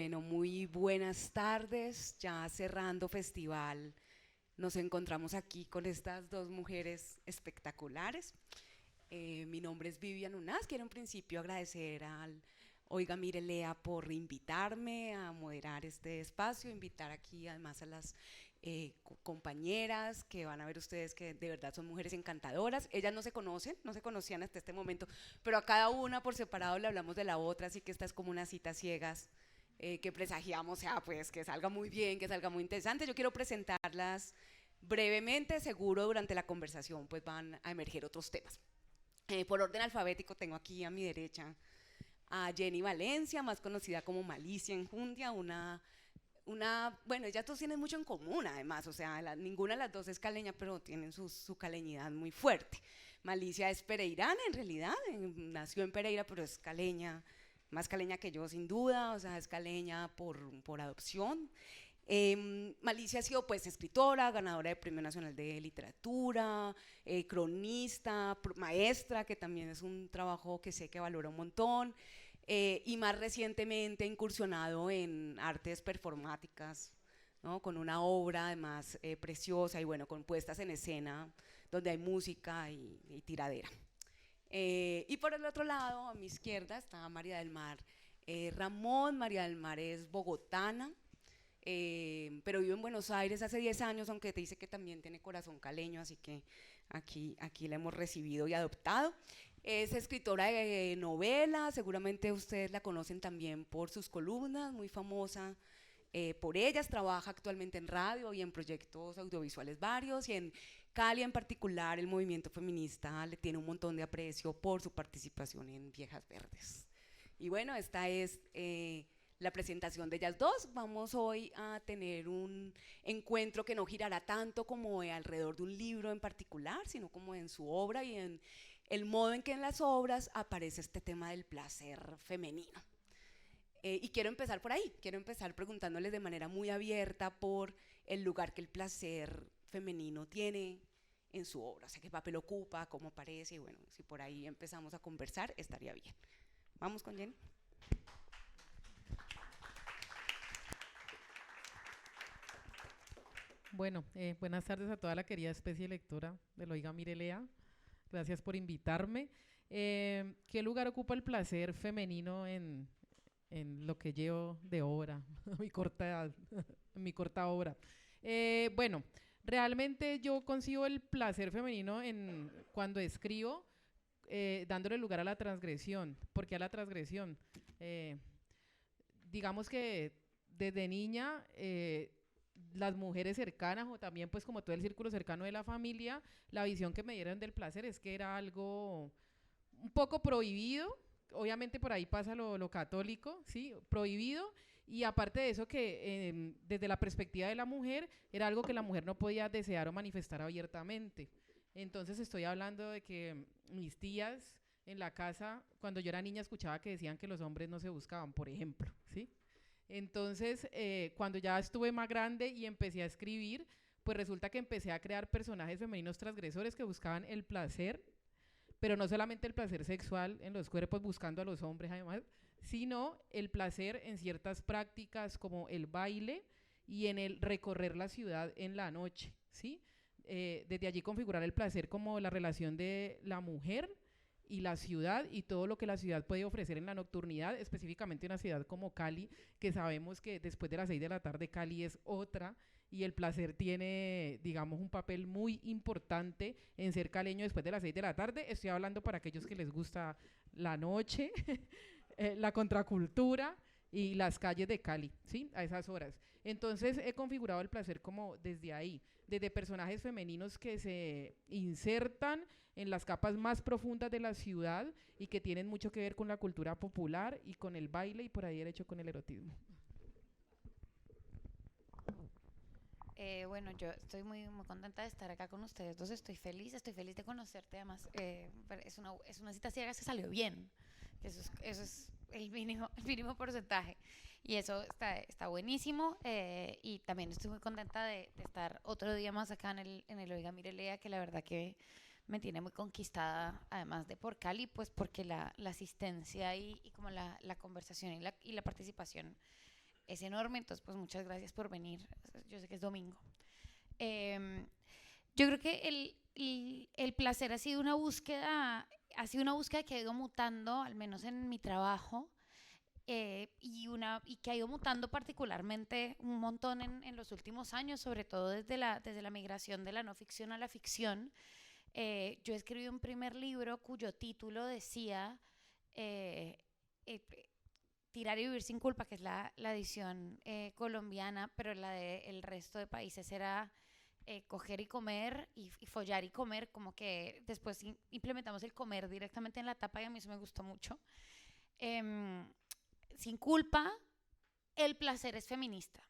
Bueno, muy buenas tardes. Ya cerrando festival, nos encontramos aquí con estas dos mujeres espectaculares. Mi nombre es Vivian Unaz. Quiero en principio agradecer al Oiga Mire Lea por invitarme a moderar este espacio, invitar aquí además a las compañeras que van a ver ustedes que de verdad son mujeres encantadoras. Ellas no se conocen, no se conocían hasta este momento, pero a cada una por separado le hablamos de la otra, así que esta es como una cita ciegas que presagiamos, sea, pues que salga muy bien, que salga muy interesante. Yo quiero presentarlas brevemente, seguro durante la conversación pues van a emerger otros temas. Por orden alfabético tengo aquí a mi derecha a Jenny Valencia, más conocida como Malicia Enjundia, bueno, ellas dos tienen mucho en común además, o sea, ninguna de las dos es caleña, pero tienen su caleñidad muy fuerte. Malicia es pereirana en realidad, nació en Pereira, pero es caleña, más caleña que yo sin duda, o sea, es caleña por adopción. Malicia ha sido pues escritora, ganadora del Premio Nacional de Literatura, cronista, maestra, que también es un trabajo que sé que valora un montón, y más recientemente ha incursionado en artes performáticas, ¿no? Con una obra además preciosa y bueno, con puestas en escena donde hay música y tiradera. Y por el otro lado, a mi izquierda, está María del Mar Ramón. María del Mar es bogotana, pero vive en Buenos Aires hace 10 años, aunque te dice que también tiene corazón caleño, así que aquí la hemos recibido y adoptado. Es escritora de novelas, seguramente ustedes la conocen también por sus columnas, muy famosa por ellas. Trabaja actualmente en radio y en proyectos audiovisuales varios, y en Cali en particular el movimiento feminista le tiene un montón de aprecio por su participación en Viejas Verdes. Y bueno, esta es la presentación de ellas dos. Vamos hoy a tener un encuentro que no girará tanto como alrededor de un libro en particular, sino como en su obra y en el modo en que en las obras aparece este tema del placer femenino. Y quiero empezar por ahí, quiero empezar preguntándoles de manera muy abierta por el lugar que el placer femenino tiene en su obra, o sea, qué papel ocupa, cómo aparece, y bueno, si por ahí empezamos a conversar, estaría bien. Vamos con Jenny. Bueno, buenas tardes a toda la querida especie lectora del Oiga Mire Lea. Gracias por invitarme. ¿Qué lugar ocupa el placer femenino en lo que llevo de obra, mi corta edad, mi corta obra? Bueno, realmente yo concibo el placer femenino cuando escribo, dándole lugar a la transgresión. ¿Por qué a la transgresión? Eh, digamos que desde niña las mujeres cercanas o también pues como todo el círculo cercano de la familia, la visión que me dieron del placer es que era algo un poco prohibido. Obviamente por ahí pasa lo católico, ¿sí? Prohibido. Y aparte de eso que desde la perspectiva de la mujer era algo que la mujer no podía desear o manifestar abiertamente. Entonces estoy hablando de que mis tías en la casa, cuando yo era niña, escuchaba que decían que los hombres no se buscaban, por ejemplo, ¿sí? Entonces, cuando ya estuve más grande y empecé a escribir, pues resulta que empecé a crear personajes femeninos transgresores que buscaban el placer, pero no solamente el placer sexual en los cuerpos buscando a los hombres además, sino el placer en ciertas prácticas como el baile y en el recorrer la ciudad en la noche, ¿sí? Desde allí configurar el placer como la relación de la mujer y la ciudad y todo lo que la ciudad puede ofrecer en la nocturnidad, específicamente una ciudad como Cali, que sabemos que después de las 6 de la tarde Cali es otra, y el placer tiene, digamos, un papel muy importante en ser caleño después de las 6 de la tarde. Estoy hablando para aquellos que les gusta la noche, la contracultura y las calles de Cali, ¿sí? A esas horas. Entonces he configurado el placer como desde ahí, desde personajes femeninos que se insertan en las capas más profundas de la ciudad y que tienen mucho que ver con la cultura popular y con el baile y por ahí derecho con el erotismo. Bueno, yo estoy muy contenta de estar acá con ustedes dos. Estoy feliz de conocerte. Además, es una cita ciega que salió bien. Eso es el mínimo porcentaje. Y eso está buenísimo. Y también estoy muy contenta de estar otro día más acá en el Oiga Mire Lea, que la verdad que me tiene muy conquistada, además de por Cali, pues porque la asistencia y como la conversación y la participación es enorme, entonces pues muchas gracias por venir, yo sé que es domingo. Yo creo que el placer ha sido una búsqueda que ha ido mutando, al menos en mi trabajo, y que ha ido mutando particularmente un montón en los últimos años, sobre todo desde la migración de la no ficción a la ficción. Yo escribí un primer libro cuyo título decía Tirar y vivir sin culpa, que es la edición colombiana, pero la del resto de países era coger y comer y follar y comer, como que después implementamos el comer directamente en la tapa y a mí eso me gustó mucho. Sin culpa, el placer es feminista.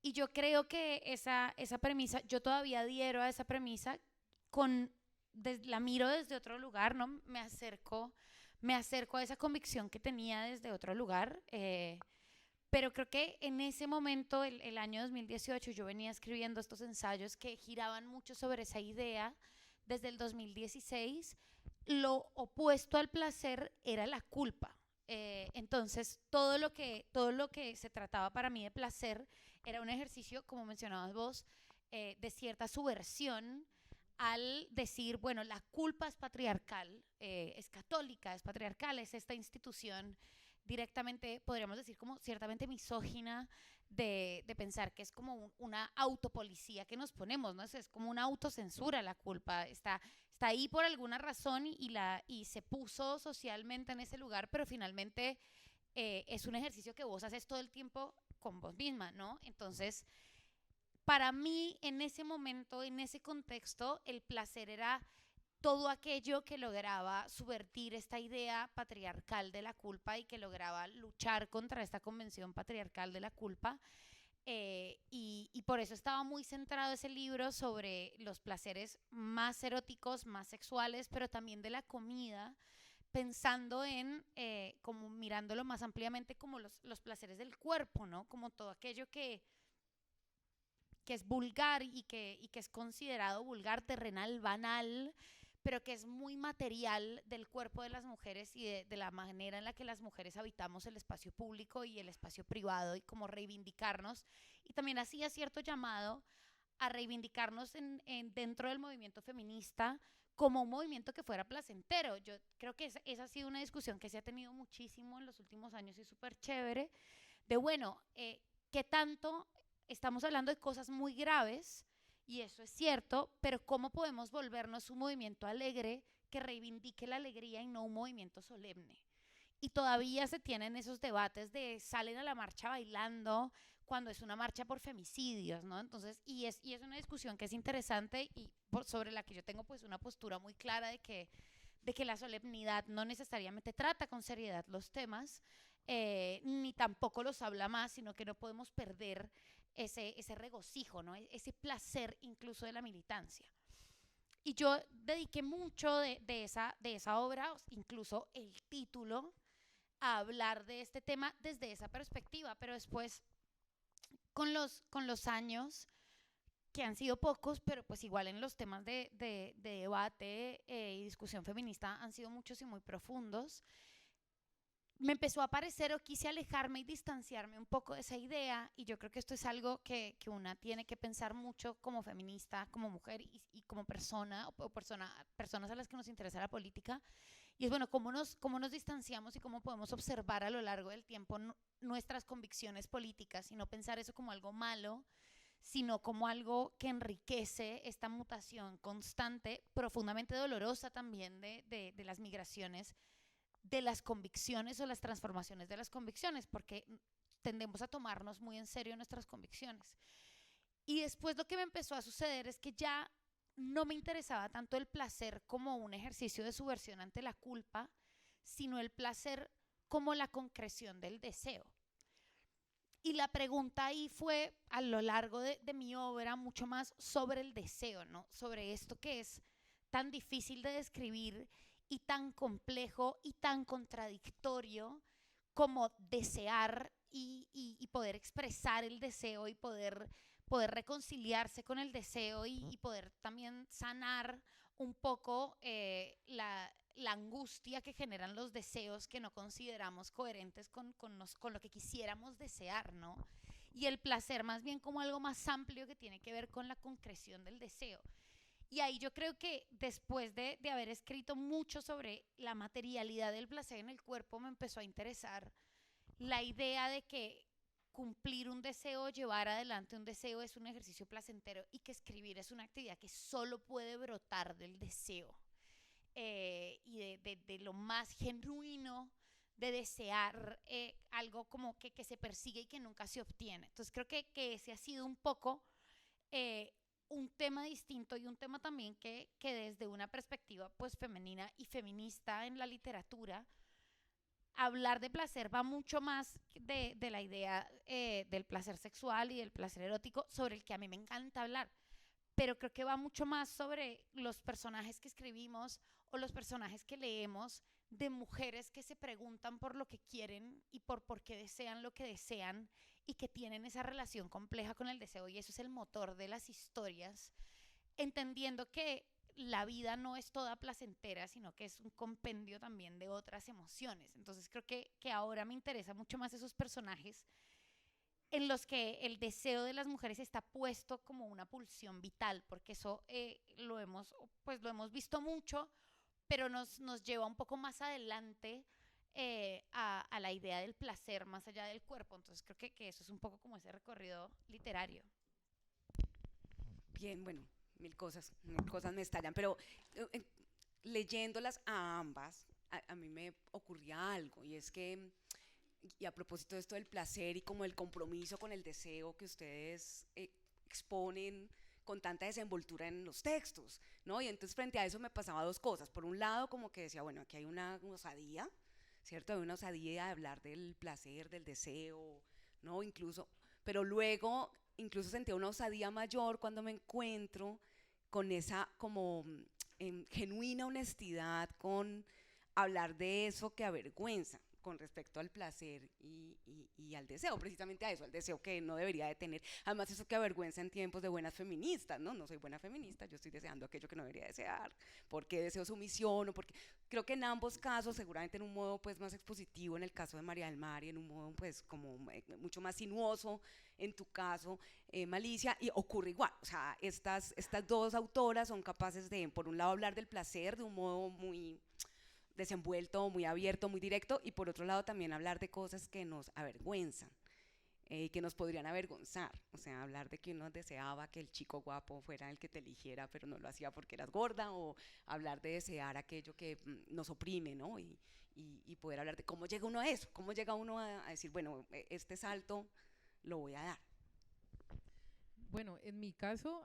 Y yo creo que esa premisa, yo todavía adhiero a esa premisa, la miro desde otro lugar, ¿no? Me acerco a esa convicción que tenía desde otro lugar, pero creo que en ese momento, el año 2018, yo venía escribiendo estos ensayos que giraban mucho sobre esa idea. Desde el 2016, lo opuesto al placer era la culpa. Entonces, todo lo que se trataba para mí de placer era un ejercicio, como mencionabas vos, de cierta subversión al decir, bueno, la culpa es patriarcal, es católica, es patriarcal, es esta institución directamente, podríamos decir, como ciertamente misógina, de pensar que es como una autopolicía que nos ponemos, ¿no? Es como una autocensura la culpa, está ahí por alguna razón y se puso socialmente en ese lugar, pero finalmente es un ejercicio que vos haces todo el tiempo con vos misma, ¿no? Entonces, para mí, en ese momento, en ese contexto, el placer era todo aquello que lograba subvertir esta idea patriarcal de la culpa y que lograba luchar contra esta convención patriarcal de la culpa. Y por eso estaba muy centrado ese libro sobre los placeres más eróticos, más sexuales, pero también de la comida, pensando en, como mirándolo más ampliamente, como los placeres del cuerpo, ¿no? Como todo aquello que es vulgar y que es considerado vulgar, terrenal, banal, pero que es muy material del cuerpo de las mujeres y de la manera en la que las mujeres habitamos el espacio público y el espacio privado, y como reivindicarnos. Y también hacía cierto llamado a reivindicarnos dentro del movimiento feminista como un movimiento que fuera placentero. Yo creo que esa ha sido una discusión que se ha tenido muchísimo en los últimos años y súper chévere, de bueno, ¿qué tanto estamos hablando de cosas muy graves? Y eso es cierto, pero ¿cómo podemos volvernos un movimiento alegre que reivindique la alegría y no un movimiento solemne? Y todavía se tienen esos debates de salen a la marcha bailando cuando es una marcha por femicidios, ¿no? Entonces, y es una discusión que es interesante y sobre la que yo tengo pues una postura muy clara de que la solemnidad no necesariamente trata con seriedad los temas, ni tampoco los habla más, sino que no podemos perder ese regocijo, ¿no? Ese placer incluso de la militancia. Y yo dediqué mucho de esa obra, incluso el título, a hablar de este tema desde esa perspectiva, pero después, con los años, que han sido pocos, pero pues igual en los temas de debate y discusión feminista han sido muchos y muy profundos, me empezó a parecer, o quise alejarme y distanciarme un poco de esa idea, y yo creo que esto es algo que una tiene que pensar mucho como feminista, como mujer y como persona, o personas a las que nos interesa la política, y es bueno, cómo nos distanciamos y cómo podemos observar a lo largo del tiempo nuestras convicciones políticas y no pensar eso como algo malo, sino como algo que enriquece esta mutación constante, profundamente dolorosa también de las migraciones, de las convicciones o las transformaciones de las convicciones, porque tendemos a tomarnos muy en serio nuestras convicciones. Y después lo que me empezó a suceder es que ya no me interesaba tanto el placer como un ejercicio de subversión ante la culpa, sino el placer como la concreción del deseo. Y la pregunta ahí fue, a lo largo de mi obra, mucho más sobre el deseo, ¿no? Sobre esto que es tan difícil de describir y tan complejo y tan contradictorio como desear y poder expresar el deseo y poder reconciliarse con el deseo y poder también sanar un poco la angustia que generan los deseos que no consideramos coherentes con lo que quisiéramos desear, ¿no? Y el placer más bien como algo más amplio que tiene que ver con la concreción del deseo. Y ahí yo creo que después de haber escrito mucho sobre la materialidad del placer en el cuerpo, me empezó a interesar la idea de que cumplir un deseo, llevar adelante un deseo es un ejercicio placentero y que escribir es una actividad que solo puede brotar del deseo y de lo más genuino de desear algo como que se persigue y que nunca se obtiene. Entonces creo que ese ha sido un poco un tema distinto y un tema también que desde una perspectiva pues femenina y feminista en la literatura, hablar de placer va mucho más de la idea del placer sexual y del placer erótico, sobre el que a mí me encanta hablar, pero creo que va mucho más sobre los personajes que escribimos o los personajes que leemos, de mujeres que se preguntan por lo que quieren y por qué desean lo que desean y que tienen esa relación compleja con el deseo, y eso es el motor de las historias, entendiendo que la vida no es toda placentera, sino que es un compendio también de otras emociones. Entonces creo que ahora me interesa mucho más esos personajes en los que el deseo de las mujeres está puesto como una pulsión vital, porque eso lo hemos visto mucho, pero nos lleva un poco más adelante a la idea del placer más allá del cuerpo. Entonces creo que eso es un poco como ese recorrido literario. Bien, bueno, mil cosas me estallan, pero leyéndolas a ambas, a mí me ocurría algo, y es que, y a propósito de esto del placer y como el compromiso con el deseo que ustedes exponen con tanta desenvoltura en los textos, ¿no? Y entonces frente a eso me pasaba dos cosas. Por un lado, como que decía, bueno, aquí hay una osadía, ¿cierto? Hay una osadía de hablar del placer, del deseo, ¿no? Incluso, pero luego incluso sentía una osadía mayor cuando me encuentro con esa como genuina honestidad con hablar de eso que avergüenza con respecto al placer y al deseo, precisamente a eso, al deseo que no debería de tener. Además, eso que avergüenza en tiempos de buenas feministas, ¿no? No soy buena feminista, yo estoy deseando aquello que no debería desear, porque deseo sumisión, o porque creo que en ambos casos, seguramente en un modo pues más expositivo, en el caso de María del Mar, y en un modo pues como mucho más sinuoso, en tu caso, Malicia, y ocurre igual. O sea, estas dos autoras son capaces de, por un lado, hablar del placer de un modo muy desenvuelto, muy abierto, muy directo, y por otro lado también hablar de cosas que nos avergüenzan, que nos podrían avergonzar. O sea, hablar de que uno deseaba que el chico guapo fuera el que te eligiera, pero no lo hacía porque eras gorda, o hablar de desear aquello que nos oprime, ¿no? Y poder hablar de cómo llega uno a eso, cómo llega uno a decir, bueno, este salto lo voy a dar. Bueno, en mi caso,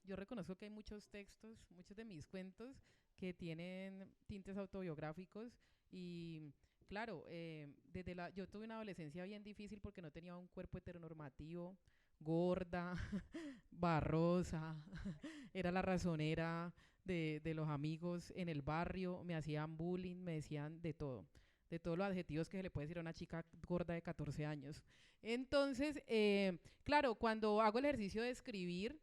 yo reconozco que hay muchos textos, muchos de mis cuentos que tienen tintes autobiográficos y claro, yo tuve una adolescencia bien difícil porque no tenía un cuerpo heteronormativo, gorda, barrosa, era la razonera de los amigos en el barrio, me hacían bullying, me decían de todos los adjetivos que se le puede decir a una chica gorda de 14 años. Entonces, claro, cuando hago el ejercicio de escribir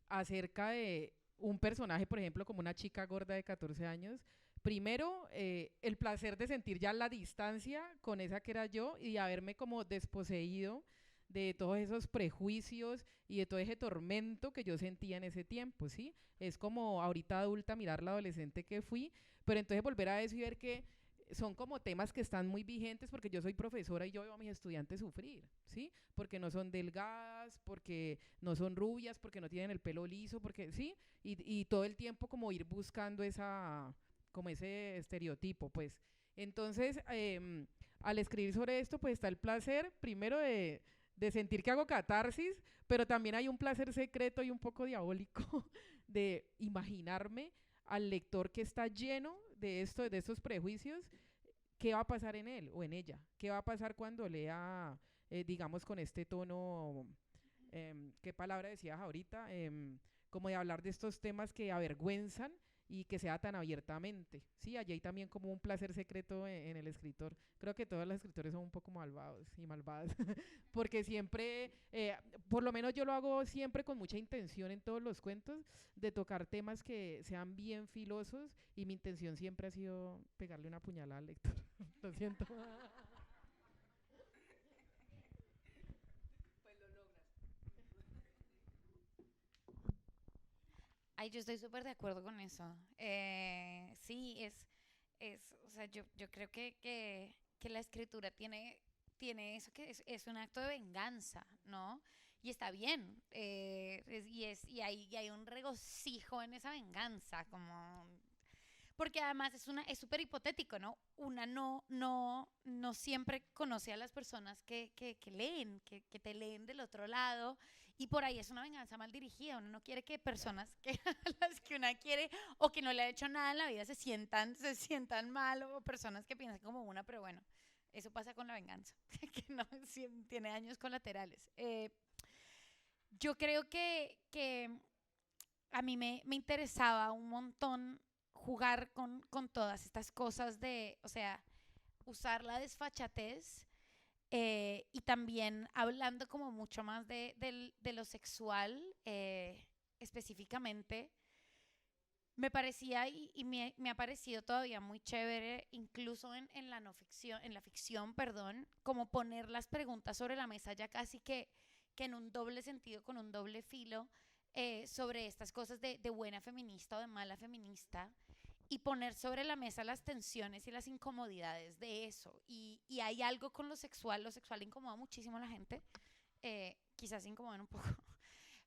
acerca de un personaje, por ejemplo, como una chica gorda de 14 años, primero, el placer de sentir ya la distancia con esa que era yo y haberme como desposeído de todos esos prejuicios y de todo ese tormento que yo sentía en ese tiempo, ¿sí? Es como ahorita adulta mirar la adolescente que fui, pero entonces volver a eso y ver que son como temas que están muy vigentes porque yo soy profesora y yo veo a mis estudiantes sufrir, ¿sí? Porque no son delgadas, porque no son rubias, porque no tienen el pelo liso, porque, ¿sí? Y todo el tiempo como ir buscando como ese estereotipo, pues. Entonces, al escribir sobre esto, pues está el placer, primero de sentir que hago catarsis, pero también hay un placer secreto y un poco diabólico de imaginarme al lector que está lleno de estos prejuicios, ¿qué va a pasar en él o en ella? ¿Qué va a pasar cuando lea, digamos, con este tono, qué palabra decías ahorita, como de hablar de estos temas que avergüenzan y que sea tan abiertamente, ¿sí? Allí hay también como un placer secreto en el escritor. Creo que todos los escritores son un poco malvados y malvadas, porque siempre, por lo menos yo lo hago siempre con mucha intención en todos los cuentos, de tocar temas que sean bien filosos, y mi intención siempre ha sido pegarle una puñalada al lector. Lo siento. Ay, yo estoy súper de acuerdo con eso. Sí, o sea, yo creo que la escritura tiene eso que es un acto de venganza, ¿no? Y está bien, y hay un regocijo en esa venganza, como porque además es súper hipotético, ¿no? Una no siempre conoce a las personas que leen, que te leen del otro lado, y por ahí es una venganza mal dirigida. Uno no quiere que personas que a las que una quiere o que no le ha hecho nada en la vida se sientan mal, o personas que piensan como una, pero bueno, eso pasa con la venganza, que no tiene daños colaterales. Yo creo que a mí me interesaba un montón jugar con todas estas cosas de, o sea, usar la desfachatez, y también hablando como mucho más de lo sexual, específicamente, me parecía y me ha parecido todavía muy chévere, incluso en la no ficción, en la ficción, perdón, como poner las preguntas sobre la mesa ya casi que en un doble sentido, con un doble filo, sobre estas cosas de buena feminista o de mala feminista, y poner sobre la mesa las tensiones y las incomodidades de eso. Y hay algo con lo sexual incomoda muchísimo a la gente, quizás incomodan un poco,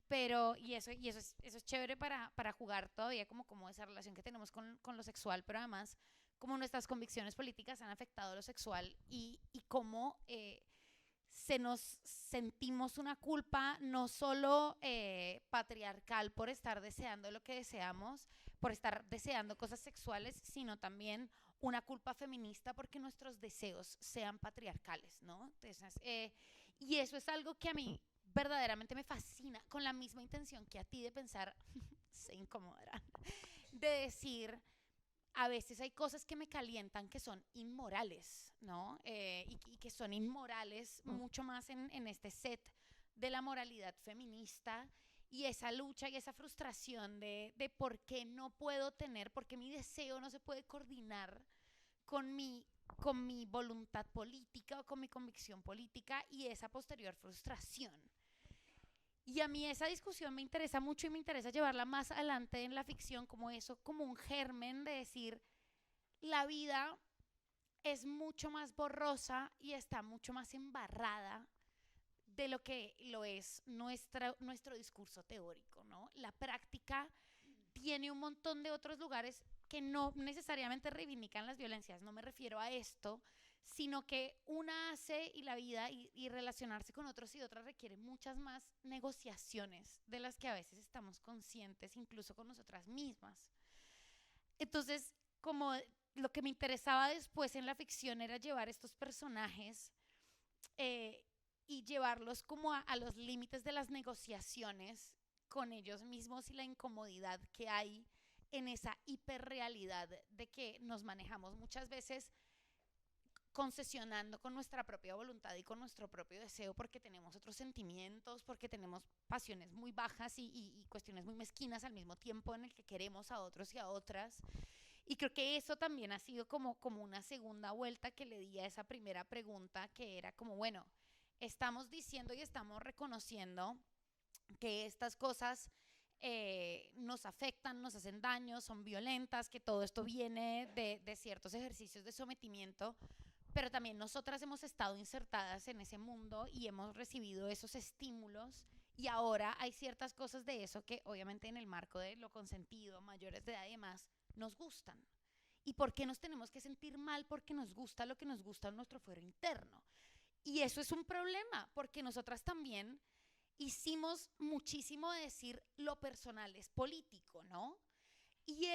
pero eso es chévere para jugar todavía como esa relación que tenemos con lo sexual, pero además como nuestras convicciones políticas han afectado lo sexual, y cómo nos sentimos una culpa no solo patriarcal por estar deseando lo que deseamos, por estar deseando cosas sexuales, sino también una culpa feminista porque nuestros deseos sean patriarcales, ¿no? Entonces, y eso es algo que a mí verdaderamente me fascina, con la misma intención que a ti de pensar, se incomodarán, de decir, a veces hay cosas que me calientan que son inmorales, ¿no? Y que son inmorales mucho más en este set de la moralidad feminista, y esa lucha y esa frustración de por qué no puedo tener, por qué mi deseo no se puede coordinar con mi voluntad política o con mi convicción política, y esa posterior frustración. Y a mí esa discusión me interesa mucho, y me interesa llevarla más adelante en la ficción, como eso, como un germen de decir, la vida es mucho más borrosa y está mucho más embarrada de lo que lo es nuestro discurso teórico, ¿no? La práctica tiene un montón de otros lugares que no necesariamente reivindican las violencias. No me refiero a esto, sino que una hace, y la vida y relacionarse con otros y otras requiere muchas más negociaciones de las que a veces estamos conscientes, incluso con nosotras mismas. Entonces, como lo que me interesaba después en la ficción era llevar estos personajes, y llevarlos como a los límites de las negociaciones con ellos mismos, y la incomodidad que hay en esa hiperrealidad de que nos manejamos muchas veces concesionando con nuestra propia voluntad y con nuestro propio deseo, porque tenemos otros sentimientos, porque tenemos pasiones muy bajas y cuestiones muy mezquinas al mismo tiempo, en el que queremos a otros y a otras. Y creo que eso también ha sido como una segunda vuelta que le di a esa primera pregunta, que era como, bueno, estamos diciendo y estamos reconociendo que estas cosas nos afectan, nos hacen daño, son violentas, que todo esto viene de ciertos ejercicios de sometimiento, pero también nosotras hemos estado insertadas en ese mundo y hemos recibido esos estímulos, y ahora hay ciertas cosas de eso que obviamente en el marco de lo consentido, mayores de edad y demás, nos gustan. ¿Y por qué nos tenemos que sentir mal porque nos gusta lo que nos gusta en nuestro fuero interno? Y eso es un problema, porque nosotras también hicimos muchísimo de decir lo personal es político, ¿no? Y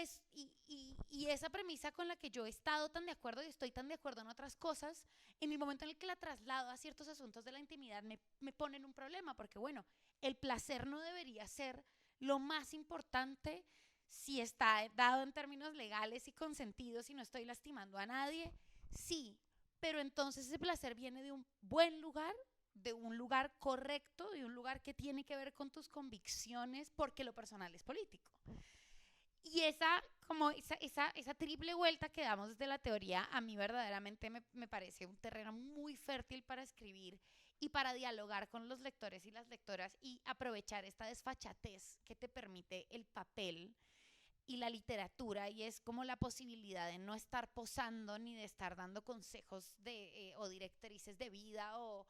esa premisa con la que yo he estado tan de acuerdo y estoy tan de acuerdo en otras cosas, en el momento en el que la traslado a ciertos asuntos de la intimidad, me ponen un problema, porque bueno, el placer no debería ser lo más importante Si está dado en términos legales y consentidos y no estoy lastimando a nadie, sí, pero entonces ese placer viene de un buen lugar, de un lugar correcto, de un lugar que tiene que ver con tus convicciones, porque lo personal es político. Y esa triple vuelta que damos desde la teoría, a mí verdaderamente me parece un terreno muy fértil para escribir y para dialogar con los lectores y las lectoras y aprovechar esta desfachatez que te permite el papel y la literatura, y es como la posibilidad de no estar posando ni de estar dando consejos o directrices de vida o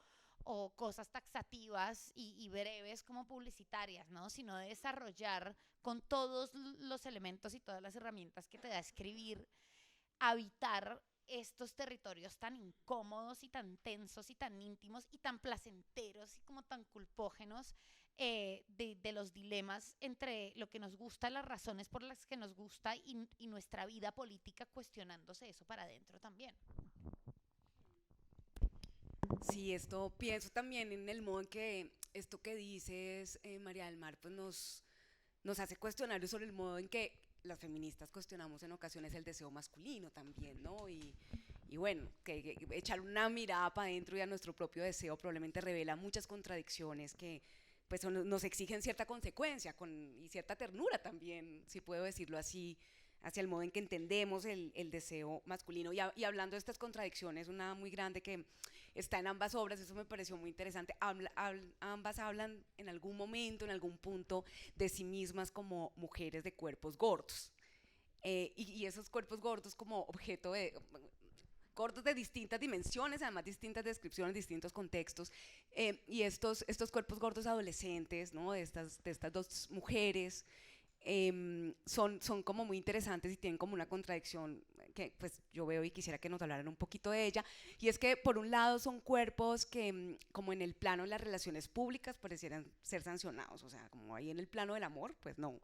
cosas taxativas y breves como publicitarias, ¿no? Sino de desarrollar con todos los elementos y todas las herramientas que te da escribir, habitar estos territorios tan incómodos y tan tensos y tan íntimos y tan placenteros y como tan culpógenos, de los dilemas entre lo que nos gusta, las razones por las que nos gusta y nuestra vida política, cuestionándose eso para adentro también. Sí, esto pienso también en el modo en que esto que dices, María del Mar, pues nos hace cuestionar sobre el modo en que las feministas cuestionamos en ocasiones el deseo masculino también, ¿no? Y bueno, que echar una mirada para adentro y a nuestro propio deseo probablemente revela muchas contradicciones que pues nos exigen cierta consecuencia y cierta ternura también, si puedo decirlo así, hacia el modo en que entendemos el deseo masculino. Y hablando de estas contradicciones, una muy grande que está en ambas obras, eso me pareció muy interesante, ambas hablan en algún momento, en algún punto, de sí mismas como mujeres de cuerpos gordos. Y esos cuerpos gordos como objeto gordos de distintas dimensiones, además distintas descripciones, distintos contextos, y estos cuerpos gordos adolescentes, ¿no? de estas dos mujeres, son como muy interesantes y tienen como una contradicción que pues yo veo y quisiera que nos hablaran un poquito de ella, y es que por un lado son cuerpos que como en el plano de las relaciones públicas parecieran ser sancionados, o sea, como ahí en el plano del amor, pues no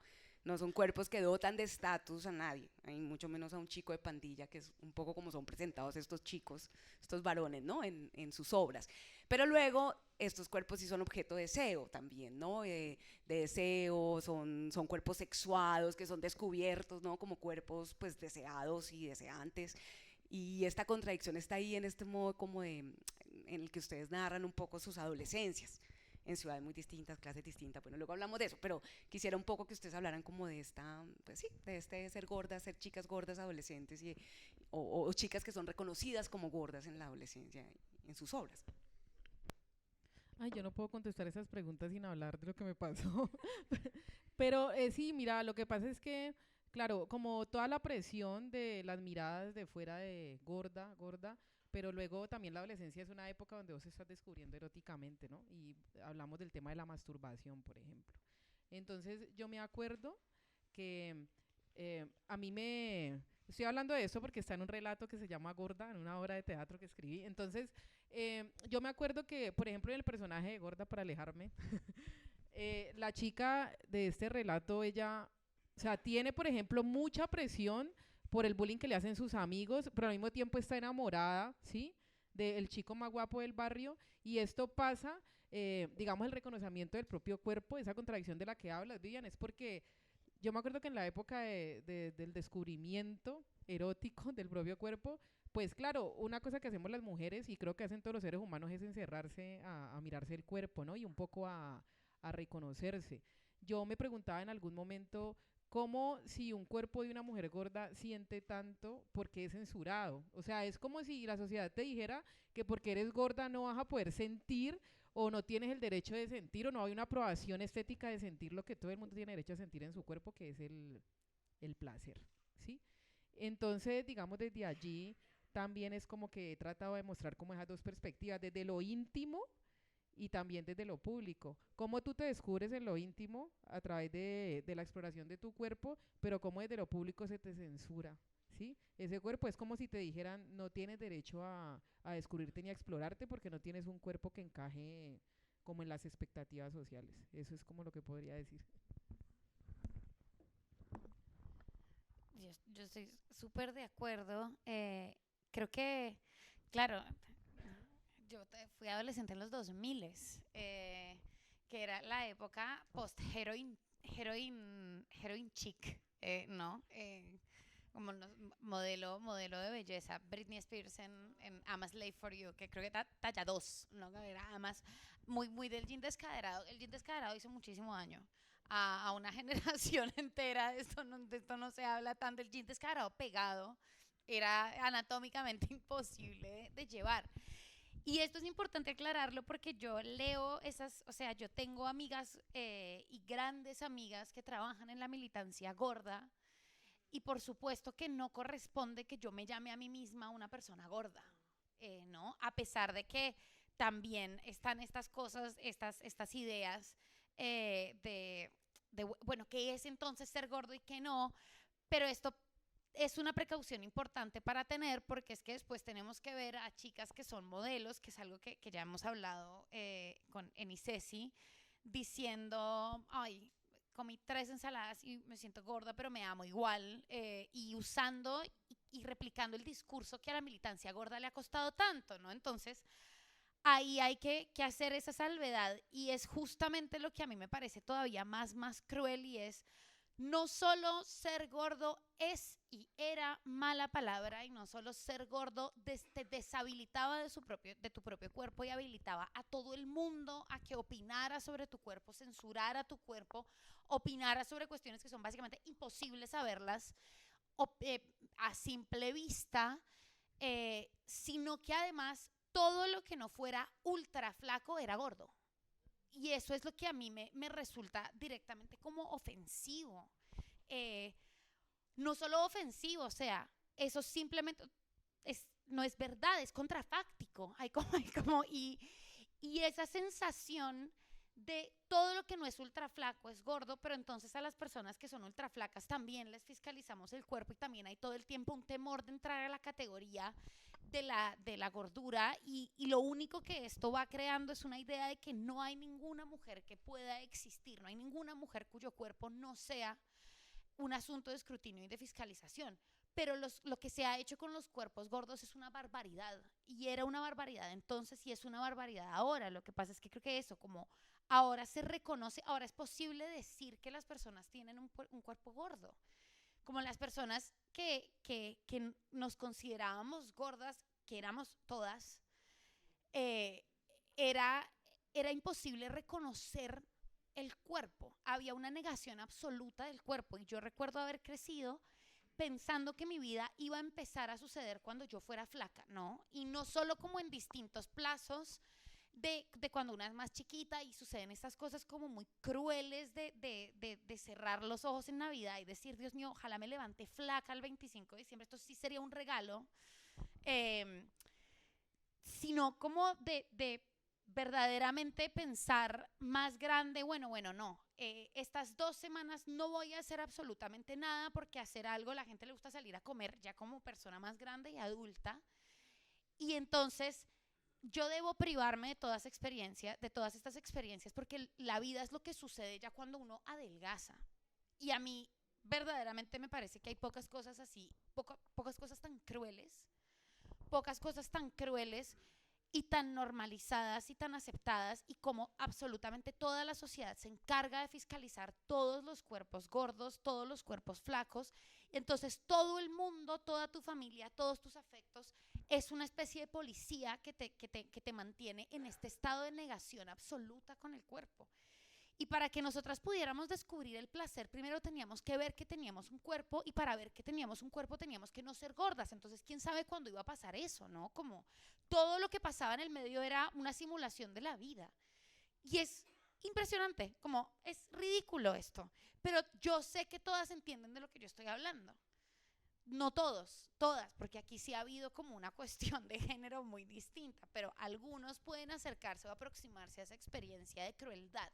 son cuerpos que dotan de estatus a nadie, y mucho menos a un chico de pandilla, que es un poco como son presentados estos chicos, estos varones, ¿no? en sus obras. Pero luego estos cuerpos sí son objeto de deseo también, ¿no? De deseo, son cuerpos sexuados que son descubiertos, ¿no? Como cuerpos pues deseados y deseantes. Y esta contradicción está ahí en este modo como en el que ustedes narran un poco sus adolescencias en ciudades muy distintas, clases distintas. Bueno, luego hablamos de eso, pero quisiera un poco que ustedes hablaran como de esta, pues sí, de este ser gordas, ser chicas gordas adolescentes o chicas que son reconocidas como gordas en la adolescencia, en sus obras. Ay, yo no puedo contestar esas preguntas sin hablar de lo que me pasó. Pero sí, mira, lo que pasa es que, claro, como toda la presión de las miradas de fuera de gorda, gorda, pero luego también la adolescencia es una época donde vos estás descubriendo eróticamente, ¿no? Y hablamos del tema de la masturbación, por ejemplo. Entonces yo me acuerdo que a mí me... Estoy hablando de eso porque está en un relato que se llama Gorda, en una obra de teatro que escribí. Entonces, yo me acuerdo que, por ejemplo, en el personaje de Gorda, para alejarme, la chica de este relato, ella, o sea, tiene, por ejemplo, mucha presión por el bullying que le hacen sus amigos, pero al mismo tiempo está enamorada, ¿sí? Del chico más guapo del barrio, y esto pasa, digamos, el reconocimiento del propio cuerpo, esa contradicción de la que hablas, Vivian, es porque yo me acuerdo que en la época del descubrimiento erótico del propio cuerpo, pues claro, una cosa que hacemos las mujeres y creo que hacen todos los seres humanos es encerrarse a mirarse el cuerpo, ¿no? Y un poco a reconocerse. Yo me preguntaba en algún momento cómo si un cuerpo de una mujer gorda siente tanto, ¿por qué es censurado? O sea, es como si la sociedad te dijera que porque eres gorda no vas a poder sentir o no tienes el derecho de sentir o no hay una aprobación estética de sentir lo que todo el mundo tiene derecho a sentir en su cuerpo, que es el placer, ¿sí? Entonces, digamos, desde allí también es como que he tratado de mostrar como esas dos perspectivas, desde lo íntimo y también desde lo público. Cómo tú te descubres en lo íntimo a través de la exploración de tu cuerpo, pero cómo desde lo público se te censura, ¿sí? Ese cuerpo es como si te dijeran, no tienes derecho a descubrirte ni a explorarte porque no tienes un cuerpo que encaje como en las expectativas sociales. Eso es como lo que podría decir. Yo estoy súper de acuerdo. Creo que, claro, fui adolescente en los 2000, que era la época post-heroin chic, ¿no? Como modelo de belleza. Britney Spears en I'm a Slave for You, que creo que era talla 2, ¿no? Era además muy del jean descaderado. El jean descaderado hizo muchísimo daño a una generación entera. De esto no se habla tanto. El jean descaderado pegado era anatómicamente imposible de llevar. Y esto es importante aclararlo porque yo leo esas, o sea, yo tengo amigas y grandes amigas que trabajan en la militancia gorda, y por supuesto que no corresponde que yo me llame a mí misma una persona gorda, ¿no? A pesar de que también están estas cosas, estas ideas bueno, ¿qué es entonces ser gordo y qué no? Pero esto es una precaución importante para tener, porque es que después tenemos que ver a chicas que son modelos, que es algo que ya hemos hablado en ICESI, diciendo, ay, comí 3 ensaladas y me siento gorda, pero me amo igual, y usando y replicando el discurso que a la militancia gorda le ha costado tanto, ¿no? Entonces, ahí hay que hacer esa salvedad, y es justamente lo que a mí me parece todavía más cruel, y es no solo ser gordo es y era mala palabra, y no solo ser gordo te deshabilitaba de tu propio cuerpo y habilitaba a todo el mundo a que opinara sobre tu cuerpo, censurara tu cuerpo, opinara sobre cuestiones que son básicamente imposibles saberlas a simple vista, sino que además todo lo que no fuera ultra flaco era gordo. Y eso es lo que a mí me resulta directamente como ofensivo. No solo ofensivo, o sea, eso simplemente no es verdad, es contrafáctico. Y esa sensación de todo lo que no es ultra flaco es gordo, pero entonces a las personas que son ultra flacas también les fiscalizamos el cuerpo, y también hay todo el tiempo un temor de entrar a la categoría de la gordura, y lo único que esto va creando es una idea de que no hay ninguna mujer que pueda existir, no hay ninguna mujer cuyo cuerpo no sea un asunto de escrutinio y de fiscalización. Pero lo que se ha hecho con los cuerpos gordos es una barbaridad, y era una barbaridad entonces y es una barbaridad ahora. Lo que pasa es que creo que eso, como ahora se reconoce, ahora es posible decir que las personas tienen un cuerpo gordo, como las personas que nos considerábamos gordas, que éramos todas, eh, era, era imposible reconocer el cuerpo. Había una negación absoluta del cuerpo, y yo recuerdo haber crecido pensando que mi vida iba a empezar a suceder cuando yo fuera flaca, ¿no? Y no solo como en distintos plazos de cuando una es más chiquita y suceden estas cosas como muy crueles de cerrar los ojos en Navidad y decir, Dios mío, ojalá me levante flaca el 25 de diciembre, esto sí sería un regalo, sino como de verdaderamente pensar más grande, bueno, no, estas 2 semanas no voy a hacer absolutamente nada, porque hacer algo, la gente le gusta salir a comer ya como persona más grande y adulta, y entonces yo debo privarme de todas estas experiencias, porque la vida es lo que sucede ya cuando uno adelgaza. Y a mí verdaderamente me parece que hay pocas cosas así, pocas cosas tan crueles y tan normalizadas y tan aceptadas, y como absolutamente toda la sociedad se encarga de fiscalizar todos los cuerpos gordos, todos los cuerpos flacos. Entonces todo el mundo, toda tu familia, todos tus afectos es una especie de policía que te mantiene en este estado de negación absoluta con el cuerpo. Y para que nosotras pudiéramos descubrir el placer, primero teníamos que ver que teníamos un cuerpo, y para ver que teníamos un cuerpo teníamos que no ser gordas. Entonces, ¿quién sabe cuándo iba a pasar eso, no? Como todo lo que pasaba en el medio era una simulación de la vida. Y es impresionante, como es ridículo esto. Pero yo sé que todas entienden de lo que yo estoy hablando. No todos, todas, porque aquí sí ha habido como una cuestión de género muy distinta, pero algunos pueden acercarse o aproximarse a esa experiencia de crueldad.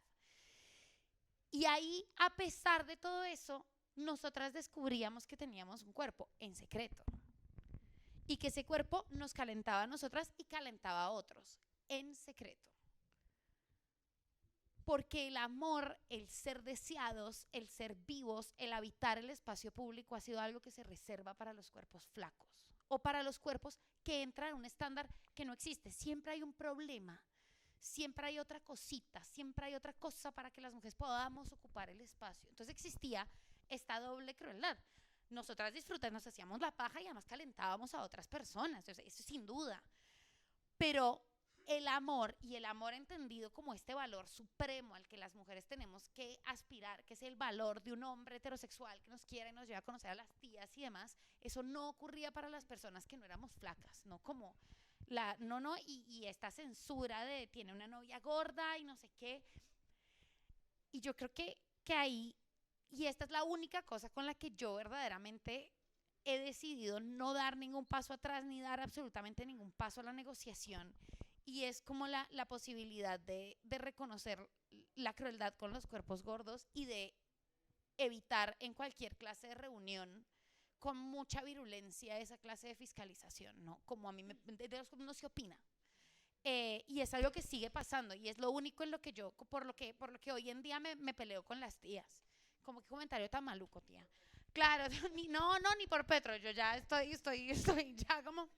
Y ahí, a pesar de todo eso, nosotras descubríamos que teníamos un cuerpo en secreto, y que ese cuerpo nos calentaba a nosotras y calentaba a otros en secreto. Porque el amor, el ser deseados, el ser vivos, el habitar el espacio público ha sido algo que se reserva para los cuerpos flacos, o para los cuerpos que entran en un estándar que no existe. Siempre hay un problema, siempre hay otra cosita, siempre hay otra cosa para que las mujeres podamos ocupar el espacio. Entonces existía esta doble crueldad. Nosotras disfrutábamos, nos hacíamos la paja y además calentábamos a otras personas, o sea, eso sin duda. Pero el amor, y el amor entendido como este valor supremo al que las mujeres tenemos que aspirar, que es el valor de un hombre heterosexual que nos quiere y nos lleva a conocer a las tías y demás, eso no ocurría para las personas que no éramos flacas, ¿no? Como y esta censura de tiene una novia gorda y no sé qué. Y yo creo que ahí, y esta es la única cosa con la que yo verdaderamente he decidido no dar ningún paso atrás ni dar absolutamente ningún paso a la negociación, y es como la posibilidad de reconocer la crueldad con los cuerpos gordos y de evitar en cualquier clase de reunión con mucha virulencia esa clase de fiscalización, ¿no? Como a mí no se opina. Y es algo que sigue pasando y es lo único en lo que yo, por lo que hoy en día me peleo con las tías. Como que comentario tan maluco, tía. Claro, ni por Petro, yo ya estoy ya como...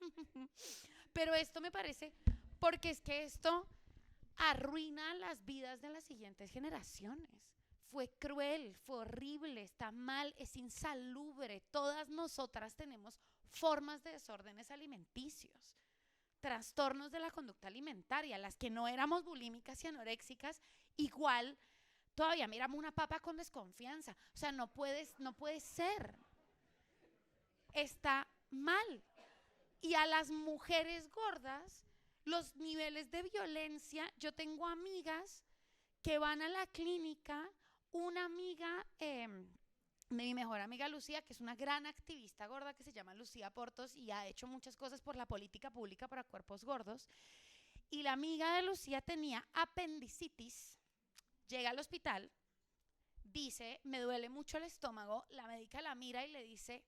Pero esto me parece, porque es que esto arruina las vidas de las siguientes generaciones. Fue cruel, fue horrible, está mal, es insalubre. Todas nosotras tenemos formas de desórdenes alimenticios, trastornos de la conducta alimentaria. Las que no éramos bulímicas y anoréxicas, igual todavía miramos una papa con desconfianza. O sea, no puede ser. Está mal. Y a las mujeres gordas, los niveles de violencia, yo tengo amigas que van a la clínica, una amiga, mi mejor amiga Lucía, que es una gran activista gorda que se llama Lucía Portos y ha hecho muchas cosas por la política pública para cuerpos gordos, y la amiga de Lucía tenía apendicitis, llega al hospital, dice, me duele mucho el estómago, la médica la mira y le dice,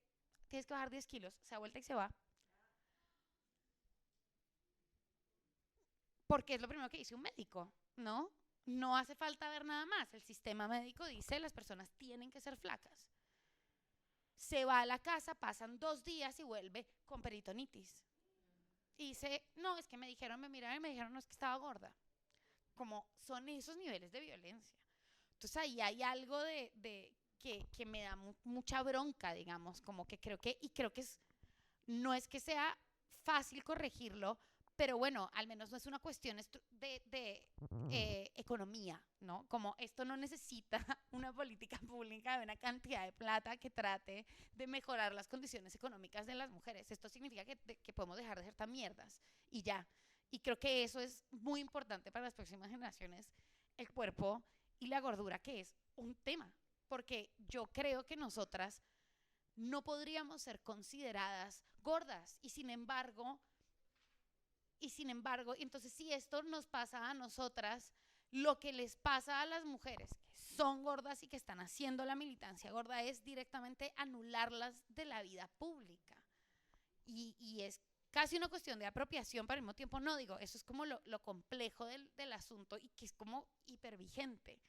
tienes que bajar 10 kilos, se da vuelta y se va. Porque es lo primero que dice un médico, ¿no? No hace falta ver nada más. El sistema médico dice las personas tienen que ser flacas. Se va a la casa, pasan 2 días y vuelve con peritonitis. Y dice, no, es que me miraron y me dijeron, no, es que estaba gorda. Como son esos niveles de violencia. Entonces ahí hay algo que me da mucha bronca, digamos, como que creo que no es que sea fácil corregirlo, pero bueno, al menos no es una cuestión de economía, ¿no? Como esto no necesita una política pública de una cantidad de plata que trate de mejorar las condiciones económicas de las mujeres. Esto significa que podemos dejar de ser tan mierdas y ya. Y creo que eso es muy importante para las próximas generaciones, el cuerpo y la gordura, que es un tema, porque yo creo que nosotras no podríamos ser consideradas gordas y sin embargo, entonces si esto nos pasa a nosotras, lo que les pasa a las mujeres que son gordas y que están haciendo la militancia gorda es directamente anularlas de la vida pública. Y es casi una cuestión de apropiación, pero al mismo tiempo no, digo, eso es como lo complejo del asunto y que es como hipervigente.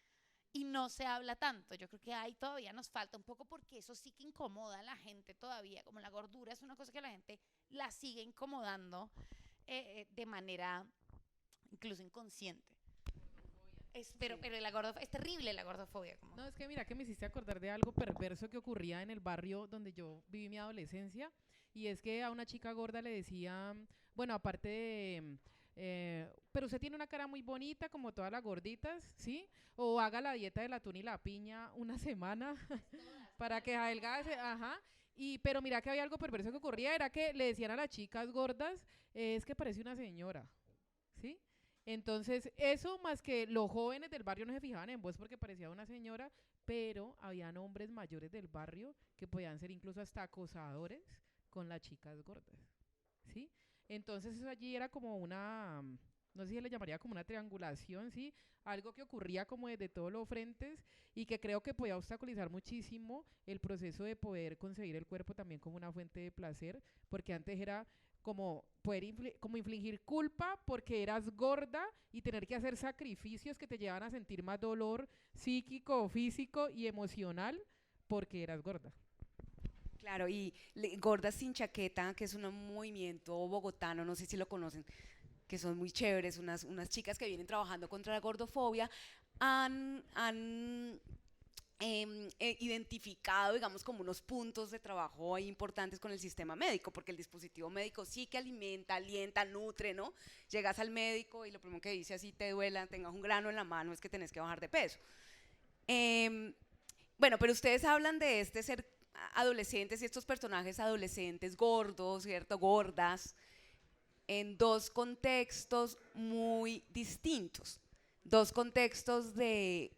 Y no se habla tanto. Yo creo que ahí todavía nos falta un poco porque eso sí que incomoda a la gente todavía. Como la gordura es una cosa que la gente la sigue incomodando de manera incluso inconsciente. Pero es terrible la gordofobia. Como. No, es que mira que me hiciste acordar de algo perverso que ocurría en el barrio donde yo viví mi adolescencia, y es que a una chica gorda le decían, bueno, aparte de, pero usted tiene una cara muy bonita como todas las gorditas, ¿sí? O haga la dieta del atún y la piña una semana para que adelgace, ajá. Pero mira que había algo perverso que ocurría, era que le decían a las chicas gordas, es que parece una señora, ¿sí? Entonces, eso más que los jóvenes del barrio no se fijaban en vos porque parecía una señora, pero habían hombres mayores del barrio que podían ser incluso hasta acosadores con las chicas gordas, ¿sí? Entonces eso allí era como una, no sé si se le llamaría como una triangulación, ¿sí? Algo que ocurría como desde todos los frentes y que creo que podía obstaculizar muchísimo el proceso de poder conseguir el cuerpo también como una fuente de placer, porque antes era como poder como infligir culpa porque eras gorda y tener que hacer sacrificios que te llevan a sentir más dolor psíquico, físico y emocional porque eras gorda. Claro, y Gordas sin Chaqueta, que es un movimiento bogotano, no sé si lo conocen, que son muy chéveres, unas chicas que vienen trabajando contra la gordofobia, han identificado, digamos, como unos puntos de trabajo ahí importantes con el sistema médico, porque el dispositivo médico sí que alimenta, alienta, nutre, ¿no? Llegas al médico y lo primero que dice, así te duela, tengas un grano en la mano, es que tenés que bajar de peso. Bueno, pero ustedes hablan de este ser adolescentes y estos personajes adolescentes gordos, ¿cierto? Gordas, en dos contextos muy distintos, dos contextos de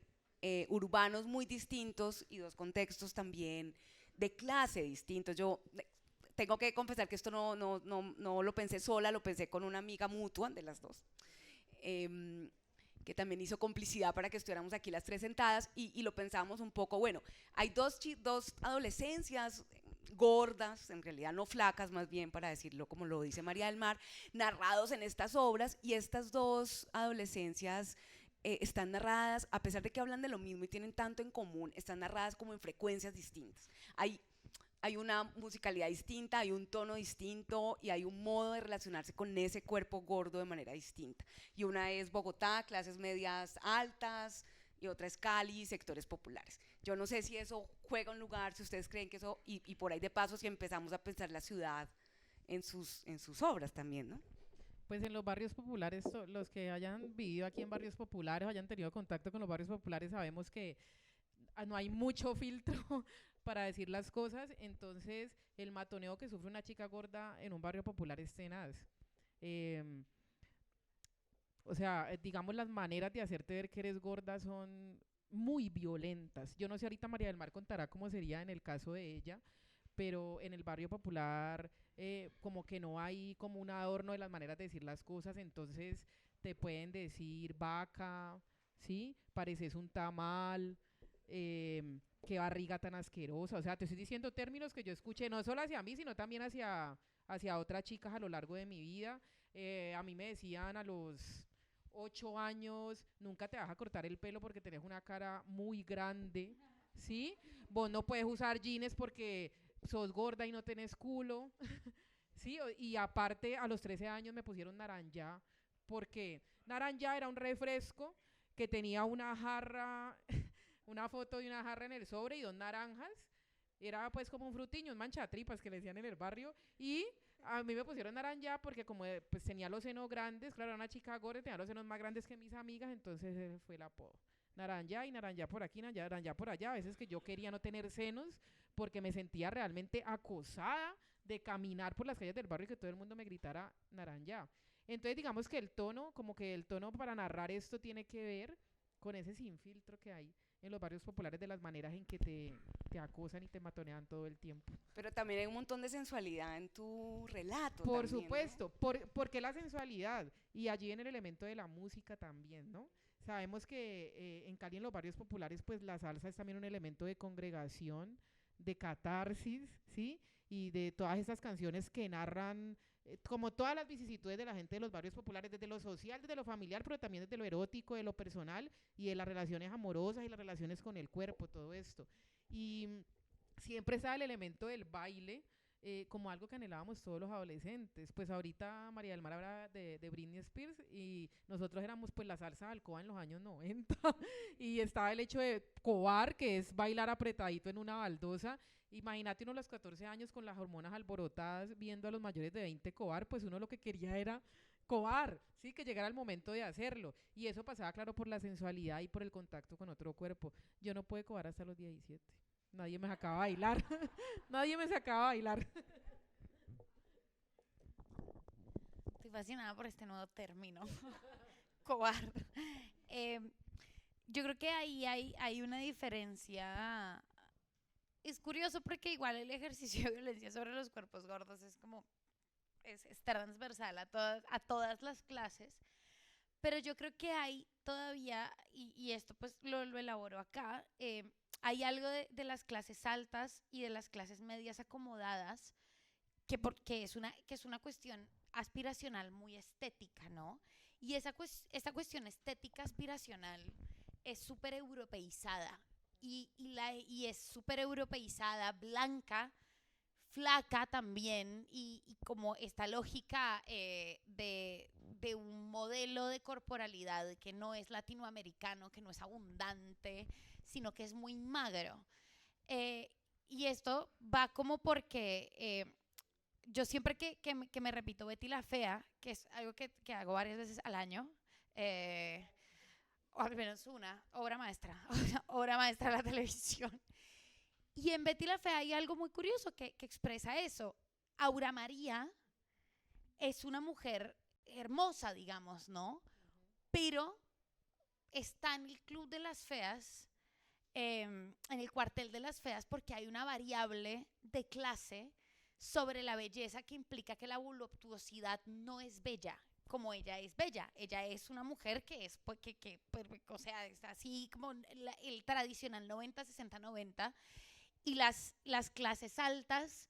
urbanos muy distintos y dos contextos también de clase distintos. Yo tengo que confesar que esto no lo pensé sola, lo pensé con una amiga mutua de las dos, que también hizo complicidad para que estuviéramos aquí las tres sentadas y lo pensamos un poco, bueno, hay dos adolescencias gordas, en realidad no flacas, más bien para decirlo como lo dice María del Mar, narrados en estas obras, y estas dos adolescencias están narradas, a pesar de que hablan de lo mismo y tienen tanto en común, están narradas como en frecuencias distintas. Hay una musicalidad distinta, hay un tono distinto y hay un modo de relacionarse con ese cuerpo gordo de manera distinta. Y una es Bogotá, clases medias altas, y otra es Cali, sectores populares. Yo no sé si eso juega un lugar, si ustedes creen que eso, y por ahí de paso si empezamos a pensar la ciudad en sus obras también, ¿no? Pues en los barrios populares, los que hayan vivido aquí en barrios populares, hayan tenido contacto con los barrios populares, sabemos que no hay mucho filtro para decir las cosas, entonces el matoneo que sufre una chica gorda en un barrio popular es tenaz. O sea, digamos, las maneras de hacerte ver que eres gorda son muy violentas. Yo no sé, ahorita María del Mar contará cómo sería en el caso de ella, pero en el barrio popular como que no hay como un adorno de las maneras de decir las cosas, entonces te pueden decir vaca, ¿sí? Pareces un tamal, qué barriga tan asquerosa. O sea, te estoy diciendo términos que yo escuché no solo hacia mí, sino también hacia otras chicas a lo largo de mi vida. A mí me decían a los 8 años, nunca te vas a cortar el pelo porque tenés una cara muy grande, ¿sí? Vos no puedes usar jeans porque sos gorda y no tenés culo, ¿sí? Y aparte, a los 13 años me pusieron naranja, porque naranja era un refresco que tenía una jarra, una foto de una jarra en el sobre y dos naranjas. Era pues como un frutiño, un manchatripas que le decían en el barrio. Y a mí me pusieron naranja porque como pues tenía los senos grandes, claro, era una chica gorda, tenía los senos más grandes que mis amigas, entonces ese fue el apodo. Naranja y naranja por aquí, naranja por allá. A veces que yo quería no tener senos porque me sentía realmente acosada de caminar por las calles del barrio y que todo el mundo me gritara naranja. Entonces digamos que el tono, como que el tono para narrar esto tiene que ver con ese sin filtro que hay en los barrios populares de las maneras en que te acosan y te matonean todo el tiempo. Pero también hay un montón de sensualidad en tu relato. Por también, supuesto, porque la sensualidad y allí en el elemento de la música también, ¿no? Sabemos que en Cali, en los barrios populares, pues la salsa es también un elemento de congregación, de catarsis, ¿sí? Y de todas estas canciones que narran como todas las vicisitudes de la gente de los barrios populares, desde lo social, desde lo familiar, pero también desde lo erótico, de lo personal y de las relaciones amorosas y las relaciones con el cuerpo, todo esto. Y siempre está el elemento del baile, como algo que anhelábamos todos los adolescentes. Pues ahorita María del Mar habla de Britney Spears y nosotros éramos pues la salsa de alcoba en los años 90 y estaba el hecho de cobar, que es bailar apretadito en una baldosa. Imagínate uno a los 14 años con las hormonas alborotadas viendo a los mayores de 20 cobar, pues uno lo que quería era cobar, sí, que llegara el momento de hacerlo. Y eso pasaba, claro, por la sensualidad y por el contacto con otro cuerpo. Yo no pude cobar hasta los 17. Nadie me sacaba a bailar. Nadie me sacaba a bailar. Estoy fascinada por este nuevo término. Cobar. Yo creo que ahí hay una diferencia. Es curioso porque igual el ejercicio de violencia sobre los cuerpos gordos es como, es transversal a todas las clases, pero yo creo que hay todavía, y esto pues lo elaboro acá, hay algo de las clases altas y de las clases medias acomodadas que es una cuestión aspiracional muy estética, ¿no? Y esa cuestión estética aspiracional es súper europeizada. Y es súper europeizada, blanca, flaca también, y como esta lógica de un modelo de corporalidad que no es latinoamericano, que no es abundante, sino que es muy magro. Y esto va como porque yo siempre que me repito Betty la Fea, que es algo que hago varias veces al año, o al menos una obra maestra, obra maestra de la televisión. Y en Betty la Fea hay algo muy curioso que expresa eso. Aura María es una mujer hermosa, digamos, ¿no? Pero está en el club de las feas, en el cuartel de las feas, porque hay una variable de clase sobre la belleza que implica que la voluptuosidad no es bella como ella es bella. Ella es una mujer que es, o sea, es así como el tradicional 90-60-90, y las clases altas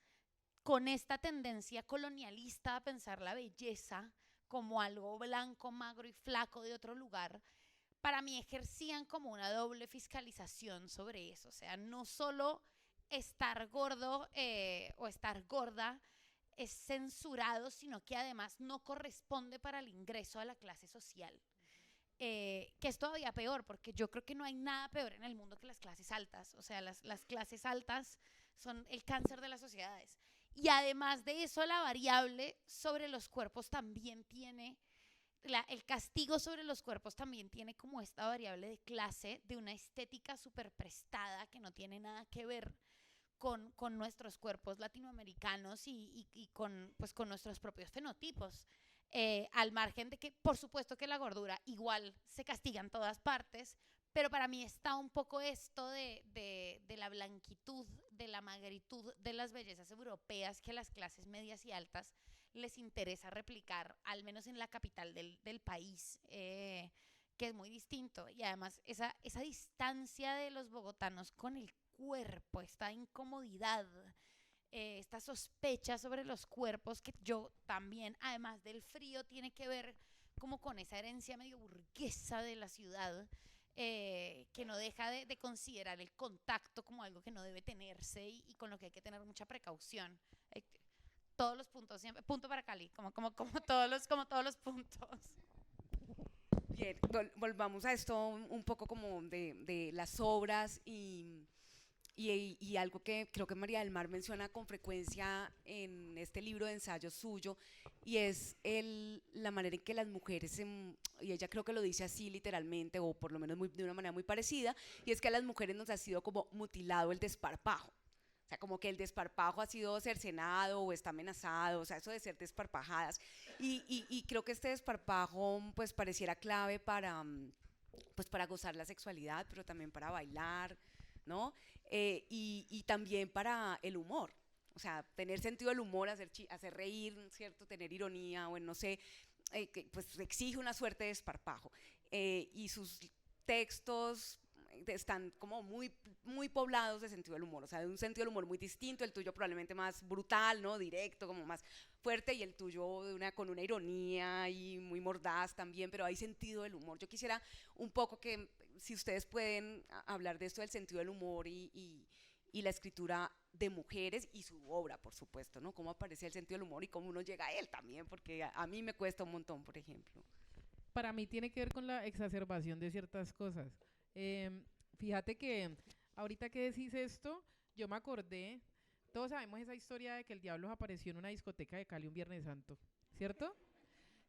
con esta tendencia colonialista a pensar la belleza como algo blanco, magro y flaco de otro lugar, para mí ejercían como una doble fiscalización sobre eso. O sea, no solo estar gordo o estar gorda es censurado, sino que además no corresponde para el ingreso a la clase social. Que es todavía peor, porque yo creo que no hay nada peor en el mundo que las clases altas. O sea, las clases altas son el cáncer de las sociedades. Y además de eso, la variable sobre los cuerpos también tiene, el castigo sobre los cuerpos también tiene como esta variable de clase, de una estética súper prestada que no tiene nada que ver con nuestros cuerpos latinoamericanos y con, pues, con nuestros propios fenotipos. Al margen de que, por supuesto que la gordura igual se castiga en todas partes, pero para mí está un poco esto de la blanquitud, de la magritud de las bellezas europeas que las clases medias y altas les interesa replicar, al menos en la capital del país, que es muy distinto. Y además esa distancia de los bogotanos con el cuerpo, esta incomodidad, esta sospecha sobre los cuerpos, que yo también, además del frío, tiene que ver como con esa herencia medio burguesa de la ciudad, que no deja de considerar el contacto como algo que no debe tenerse y con lo que hay que tener mucha precaución. Todos los puntos, siempre, punto para Cali, como todos los puntos. Bien, volvamos a esto un poco como de las obras y algo que creo que María del Mar menciona con frecuencia en este libro de ensayo suyo, y es la manera en que las mujeres, y ella creo que lo dice así literalmente, o por lo menos de una manera muy parecida, y es que a las mujeres nos ha sido como mutilado el desparpajo. O sea, como que el desparpajo ha sido cercenado o está amenazado, o sea, eso de ser desparpajadas. Y creo que este desparpajo pues pareciera clave pues, para gozar la sexualidad, pero también para bailar, ¿no? Y también para el humor. O sea, tener sentido del humor, hacer reír, ¿cierto? Tener ironía, bueno, no sé, que, pues exige una suerte de desparpajo. Y sus textos están como muy poblados de sentido del humor, o sea, de un sentido del humor muy distinto, el tuyo probablemente más brutal, ¿no? Directo, como más fuerte, y el tuyo con una ironía y muy mordaz también, pero hay sentido del humor. Yo quisiera un poco que, si ustedes pueden hablar de esto del sentido del humor y la escritura de mujeres y su obra, por supuesto, ¿no? Cómo aparece el sentido del humor y cómo uno llega a él también, porque a mí me cuesta un montón, por ejemplo. Para mí tiene que ver con la exacerbación de ciertas cosas. Fíjate que ahorita que decís esto, yo me acordé, todos sabemos esa historia de que el diablo apareció en una discoteca de Cali un Viernes Santo, ¿cierto?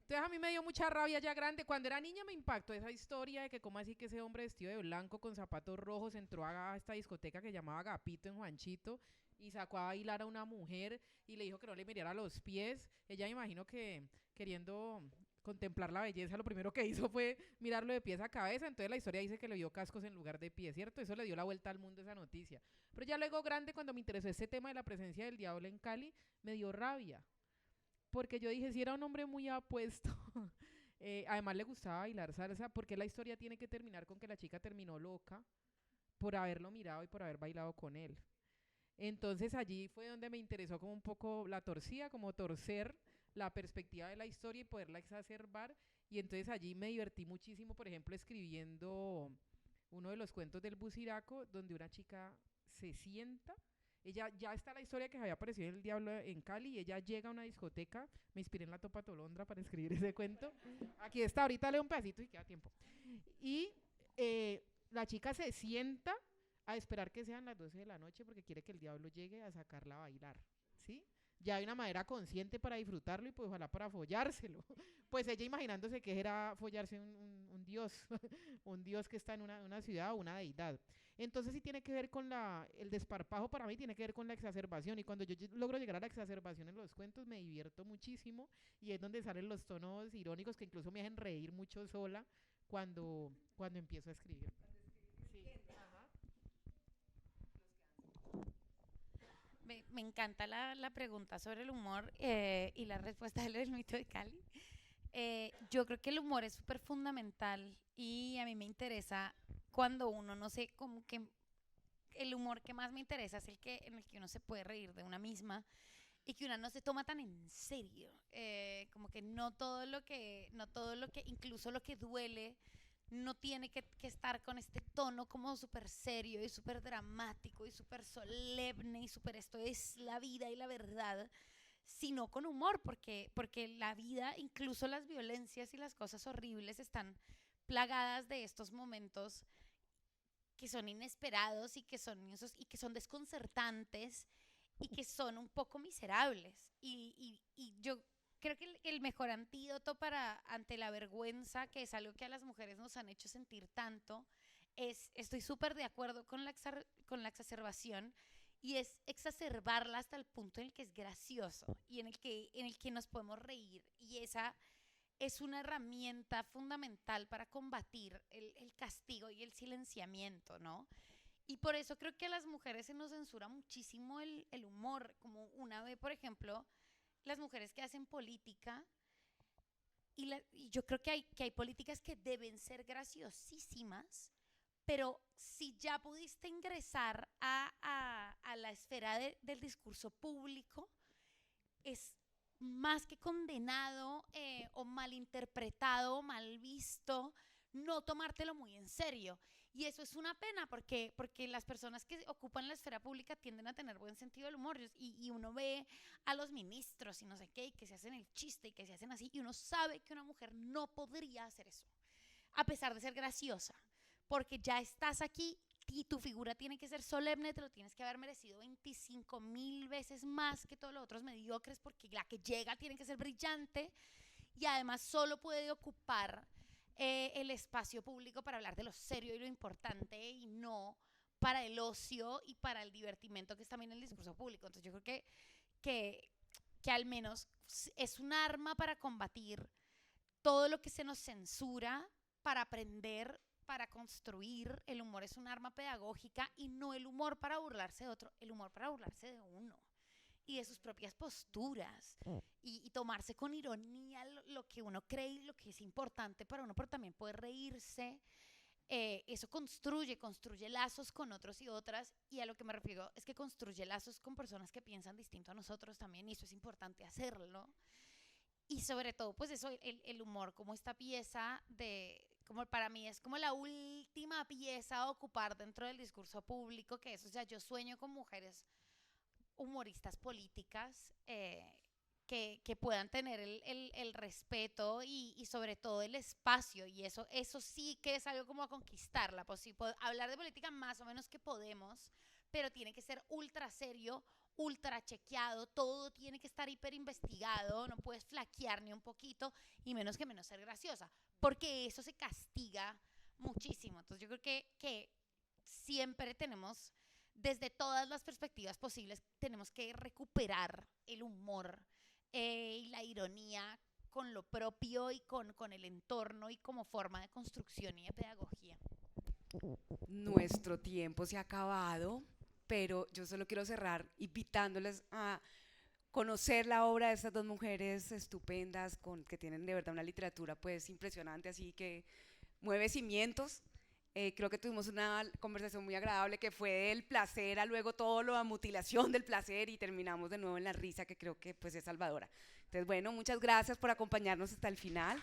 Entonces a mí me dio mucha rabia ya grande. Cuando era niña me impactó esa historia de que cómo así que ese hombre vestido de blanco con zapatos rojos entró a esta discoteca que llamaba Agapito en Juanchito y sacó a bailar a una mujer y le dijo que no le mirara los pies. Ella me imagino que queriendo contemplar la belleza, lo primero que hizo fue mirarlo de pies a cabeza. Entonces la historia dice que le dio cascos en lugar de pies, ¿cierto? Eso le dio la vuelta al mundo esa noticia. Pero ya luego grande, cuando me interesó este tema de la presencia del diablo en Cali, me dio rabia. Porque yo dije, si era un hombre muy apuesto, además le gustaba bailar salsa, porque la historia tiene que terminar con que la chica terminó loca por haberlo mirado y por haber bailado con él. Entonces allí fue donde me interesó como un poco la torcida, como torcer la perspectiva de la historia y poderla exacerbar. Y entonces allí me divertí muchísimo, por ejemplo, escribiendo uno de los cuentos del Buciraco, donde una chica se sienta Ella, ya está la historia que había aparecido en El Diablo en Cali, y ella llega a una discoteca, me inspiré en la Topa Tolondra para escribir ese cuento. Aquí está, ahorita leo un pedacito y queda tiempo. Y la chica se sienta a esperar que sean las 12 de la noche porque quiere que el diablo llegue a sacarla a bailar, ¿sí? Ya hay una manera consciente para disfrutarlo y pues ojalá para follárselo. Pues ella imaginándose que era follarse un dios, un dios que está en una ciudad o una deidad. Entonces sí tiene que ver con el desparpajo, para mí tiene que ver con la exacerbación, y cuando yo logro llegar a la exacerbación en los cuentos me divierto muchísimo, y es donde salen los tonos irónicos que incluso me hacen reír mucho sola cuando empiezo a escribir. Sí. Ajá. Me encanta la pregunta sobre el humor y la respuesta de lo del mito de Cali. Yo creo que el humor es súper fundamental y a mí me interesa cuando uno, no sé, como que el humor que más me interesa es en el que uno se puede reír de una misma y que una no se toma tan en serio. Como que no todo lo que, incluso lo que duele, no tiene que estar con este tono como súper serio y súper dramático y súper solemne y súper esto es la vida y la verdad, sino con humor, porque la vida, incluso las violencias y las cosas horribles están plagadas de estos momentos que son inesperados y que son desconcertantes y que son un poco miserables. Y yo creo que el mejor antídoto ante la vergüenza, que es algo que a las mujeres nos han hecho sentir tanto, estoy súper de acuerdo con con la exacerbación, y es exacerbarla hasta el punto en el que es gracioso y en el que nos podemos reír. Y esa es una herramienta fundamental para combatir el castigo y el silenciamiento, ¿no? Y por eso creo que a las mujeres se nos censura muchísimo el humor, como una vez, por ejemplo, las mujeres que hacen política, y yo creo que hay políticas que deben ser graciosísimas, pero si ya pudiste ingresar a la esfera del discurso público, es más que condenado o malinterpretado o mal visto no tomártelo muy en serio. Y eso es una pena porque las personas que ocupan la esfera pública tienden a tener buen sentido del humor, y uno ve a los ministros y no sé qué, y que se hacen el chiste y que se hacen así, y uno sabe que una mujer no podría hacer eso, a pesar de ser graciosa, porque ya estás aquí y tu figura tiene que ser solemne, te lo tienes que haber merecido 25.000 veces más que todos los otros mediocres, porque la que llega tiene que ser brillante, y además solo puede ocupar el espacio público para hablar de lo serio y lo importante, y no para el ocio y para el divertimento, que es también el discurso público. Entonces yo creo que al menos es un arma para combatir todo lo que se nos censura, para aprender, para construir. El humor es un arma pedagógica, y no el humor para burlarse de otro, el humor para burlarse de uno y de sus propias posturas, y tomarse con ironía lo que uno cree y lo que es importante para uno, pero también poder reírse. Eso construye lazos con otros y otras, y a lo que me refiero es que construye lazos con personas que piensan distinto a nosotros también, y eso es importante hacerlo. Y sobre todo, pues eso, el humor como esta pieza como para mí es como la última pieza a ocupar dentro del discurso público, que es, o sea, yo sueño con mujeres humoristas políticas que puedan tener el respeto y sobre todo el espacio, y eso sí que es algo como a conquistarla. Pues sí, hablar de política más o menos que podemos, pero tiene que ser ultra serio, ultra chequeado, todo tiene que estar hiper investigado, no puedes flaquear ni un poquito, y menos ser graciosa, porque eso se castiga muchísimo. Entonces yo creo que siempre tenemos, desde todas las perspectivas posibles, tenemos que recuperar el humor y la ironía con lo propio y con el entorno, y como forma de construcción y de pedagogía. Nuestro tiempo se ha acabado, pero yo solo quiero cerrar invitándoles a conocer la obra de estas dos mujeres estupendas, que tienen de verdad una literatura pues impresionante, así que mueve cimientos. Creo que tuvimos una conversación muy agradable, que fue del placer a luego todo lo de mutilación del placer, y terminamos de nuevo en la risa, que creo que pues es salvadora. Entonces, bueno, muchas gracias por acompañarnos hasta el final.